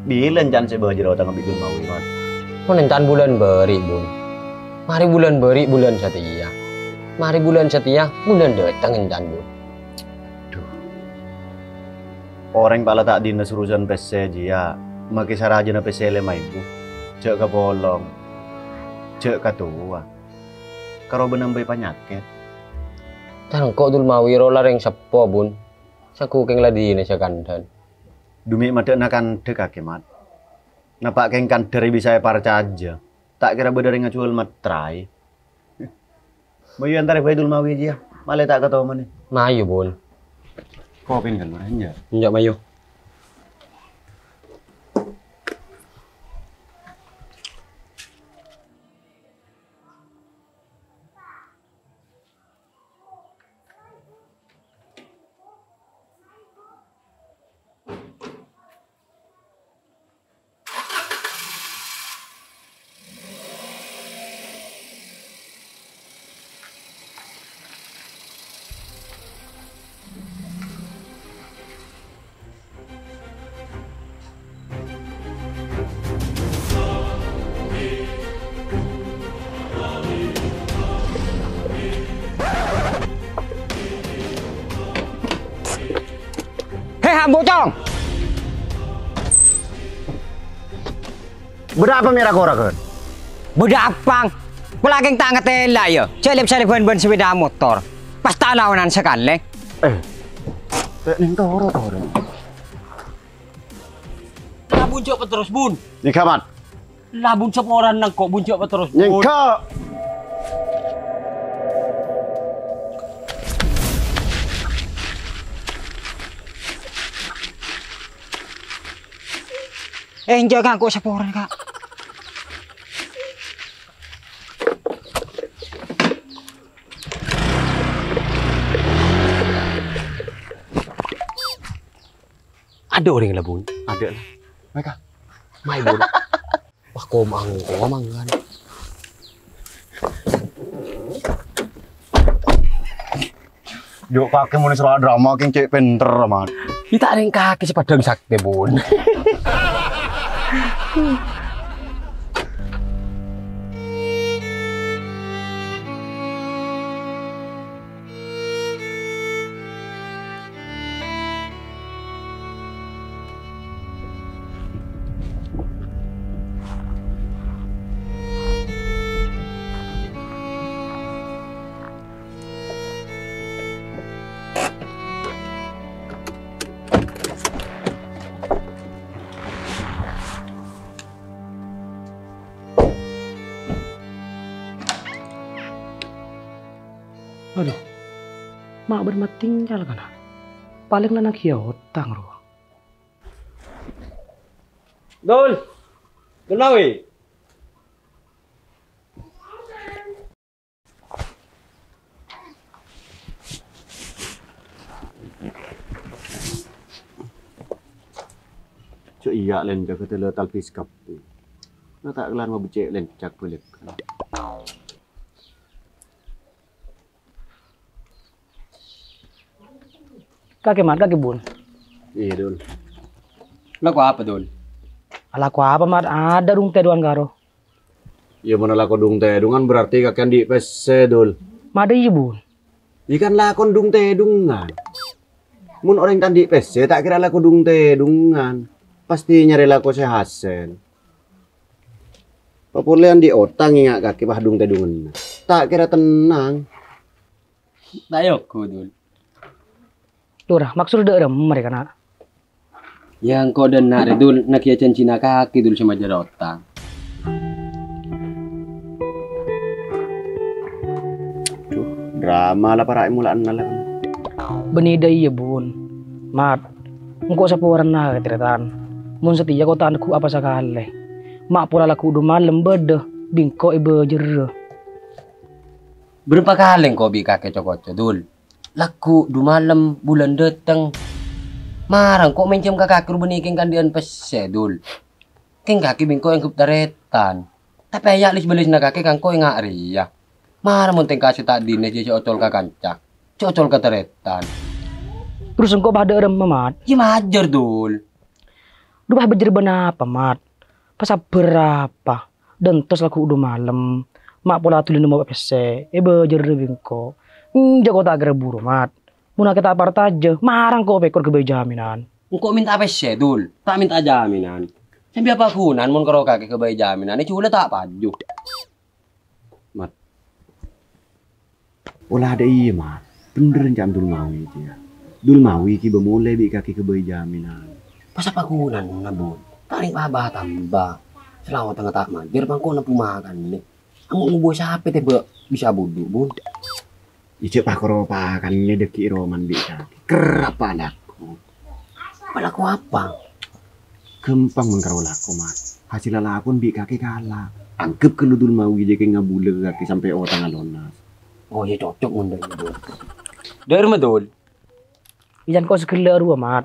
Bilen jan sebajero tang bidul mau iman. Menentan bulan beri bun. Mari bulan beri bulan setia. Mari bulan setia bulan datang encan bun. Duh. Orang pala tak dinas urusan PC ya. Maki saraja na PC le maibu. Cek ka bolong. Cek ka tua. Karo benambay penyakit. Tan kok dul mawi rolar yang sepo bun. Saku keng ladine sa kandan. Dumi made nakan dek akimat. Napak keng kan dari bisa parca aja. Tak kira bedari ngacual matrai. Bayu antara bayi dul mawi aja. Malah tak ketahu mana. Mayu bun. Kopin kan aja. Enjak mayu. Bocong. Berapa merah korak? Bedapang. Pelaging tangan tela ya. Celip ben sepeda motor. Pas tak lawanan sekali. Tak ning toro. Lah buncok terus bun. Ni kamat. Lah buncok orang nang kok buncok terus bun. Nyengka. Jaga kok saporan kak. Ada orang lah bun. Ada lah. Mereka. Mai bun. Wah komang kan. Yuk kakek mau suruh drama keng cek pinter amat. Kita ada yang kaki sepadang sakti bun. Aduh, mak bermat tinggal kan? Paling lanak hiotang ruang. Dul mawi. Cuk iya len jaga tele talpis kapi. Nah tak kelar mau becek len cak pelik. Kakek mat kakek bun. Iya dul. Laku apa dul? Alaku apa mat ada rung teduan karo. Ya mana lakon dung tedungan berarti kakek di PC dul. Mada iya bun. Ikan lakon dung tedungan. Mun orang tadi PC tak kira laku dung tedungan. Pasti nyari laku sehasen. Populian di otang ingat kaki bah dung tedungan. Tak kira tenang. Tayokku dul. Lurah maksud ada mereka nak. Yang kau dan nak dul nak ya Cina kaki dul sama jarotang. Drama lah para mulaan lah. Benida iya bun. Mat, engkau sapuran na ketiratan. Mun setia kau tanku apa sakale. Mak pula laku udah malam bede bingko ibe jer. Berapa kali kau bi kakek cokot dul? Laku du malam bulan datang. Marang kok mencem kakak beniking kandian pesedul. Keng kaki bingko yang kuptaretan. Tapi ayak lis belis na kaki kangko yang ngari ya. Marang monteng kasih tak dines jadi ocol kakancak. Ocol kataretan. Terus engkau pada rem mamat. Ya majar dul. Duh berjerban apa, Mat? Pas berapa? Dan tos laku udah malam. Mak pola tulin mau pese. Bejer bingko. Jago tak kira buru, Mat. Muna kita apart aja. Marang kok pekor ke jaminan. Engkau minta apa sih, Dul? Tak minta jaminan. Sampai apa kunan mun karo kakek ke jaminan. Ini cuma tak paju. Mat. Olah ada iya, Mat. Beneran jam dul mawi dia. Dul mawi ki bemulai bi kaki ke jaminan. Pas apa kunan nabun? Tarik abah tambah. Selalu tengah tak mandir bangko napu makan nih. Kamu ngubo siapa teh bisa budu, Bun? Icek pakoro pakan ini deki roman bi kaki. Kerap padaku. Padaku apa? Kempang mengkaro laku, Mat. Hasil lakon bi kaki kalah. Angkep ke dul mawi je ke ngabule kaki sampai otang alonas. Oh ya cocok ngundang Bun. Dari mana, Dul? Ijan kok segala ruah, Mat.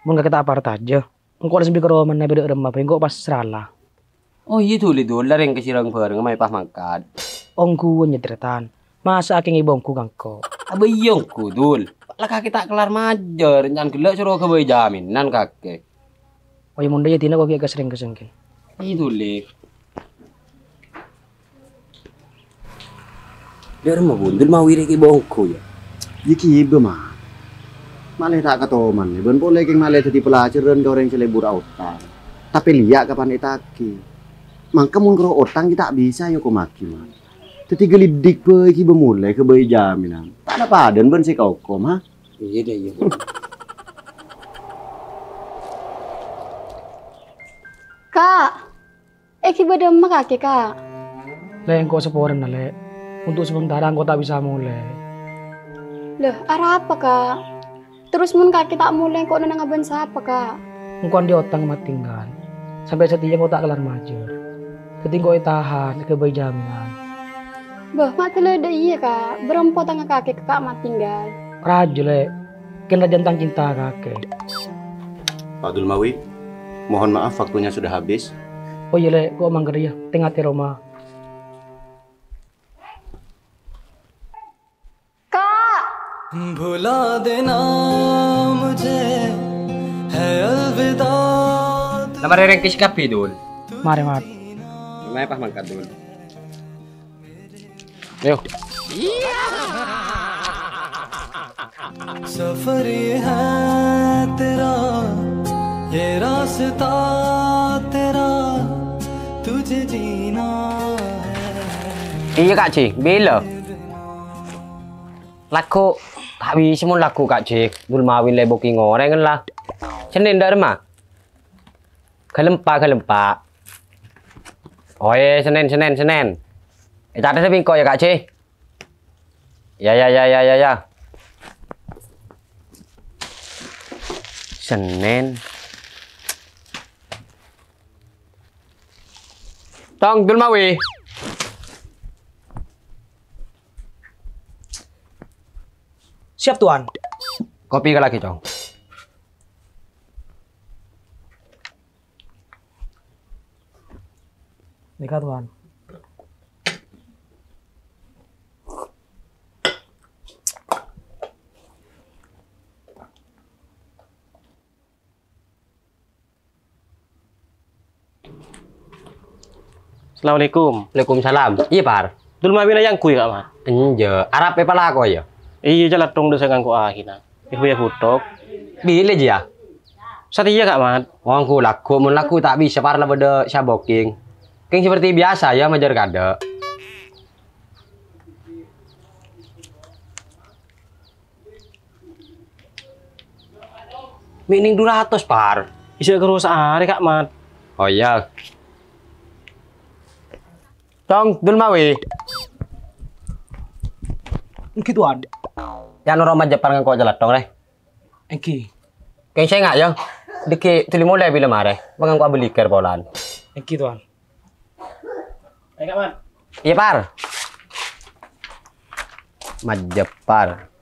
Mun gak kita apart aja. Engkau harus bikin roman nabi dek remah. Engkau pas serala. Oh iya Dul, Dul. Lareng kesirang bareng may pas makan. Ongku nyetretan. Masa aking ibongku gangko. Abayongku, Dul. Lah kaki tak kelar majer. Jangan gelak suruh ke jaminan kakek. Oh ya munda ya tina kok agak sering kesengkin. Itu lek. Dari mana Bun? Dul mau wiri ke bongku ya. Jiki ibu, Mat. Malah tak ketoman. Ben boleh keng malah jadi pelajaran ke orang selebur otang. Tapi lihat kapan itaki. Mangka mun karo otang kita bisa yo maki, Mat. Teti gelidik be iki bemulai ke bayi jaminan. Tak ada padan ben si kau kom, ha? Iya deh, iya. Kak, Eki berdemah kaki kak. Le engkau seporan na le. Untuk sementara engkau tak bisa mulai. Loh, arah apa kak? Terus mun kaki tak mulai kok nana ngaben siapa kak? Engkau di otang mat tinggal. Sampai setia engkau tak kelar majer. Teti engkau tahan ke bayi jaminan. Bah, mati ada iya kak. Berempat tengah kaki kakak mati tinggal. Raja le. Kena jantang cinta kakek. Pak Dulmawi, mohon maaf waktunya sudah habis. Oh iya le, kok emang kerja. Tengah di rumah. Kak! भुला देना मुझे है अलविदा Nama rereng kis kapi, Dul. Mari, Mat. May pas makan, Dul. Ayo. सफर ये है तेरा ये रास्ता तेरा तुझे जीना है Iya Kak Cik, bila? Laku tak bisa mun laku Kak Cik. Dul mawin le booking orang kan lah. Senin dah mah. Kelempa. Oh iya, Senin. Tak ada bingko ya Kak Cik. Ya. Senin. Tong Dul mawi. Siap, Tuan. Kopi ke lagi, Cong. Nikah, Tuan. Assalamualaikum. Waalaikumsalam. Iya, Par. Dul mawin yang kui kak mat. Enje, Arab pe pala ko ya. Iya jalan tong desa kangko ahina. Ibu ya hutok. Bile ya. Setia kak mat. Wong ku laku mun laku tak bisa par la bede saboking. King seperti biasa ya majar kada. Mining 200 par. Bisa kerusak hari kak mat. Oh iya. Tong dul mawi. Engki, Tuan. Ya no roma Jepang kau jalan tong deh. Engki. Keng saya nggak ya? Deki tuli mulai bila mare. Mangang kau beli ker bolan. Engki, Tuan. Kak mat. Iya par. Majapar.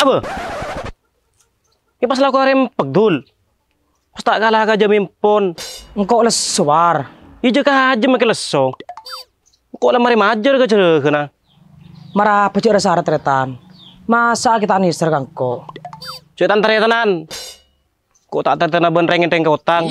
Apa? Ya pas laku rempek dul. Pas tak kalah aja mimpon. Engkau lesuar. Iya aja makin lesong. Kok lamari majar ke cerah kena? Marah pecik rasa tretan. Masa kita niser kangko. Cuy tantar ya tenan. Kok tak tertena ben rengin ke utang.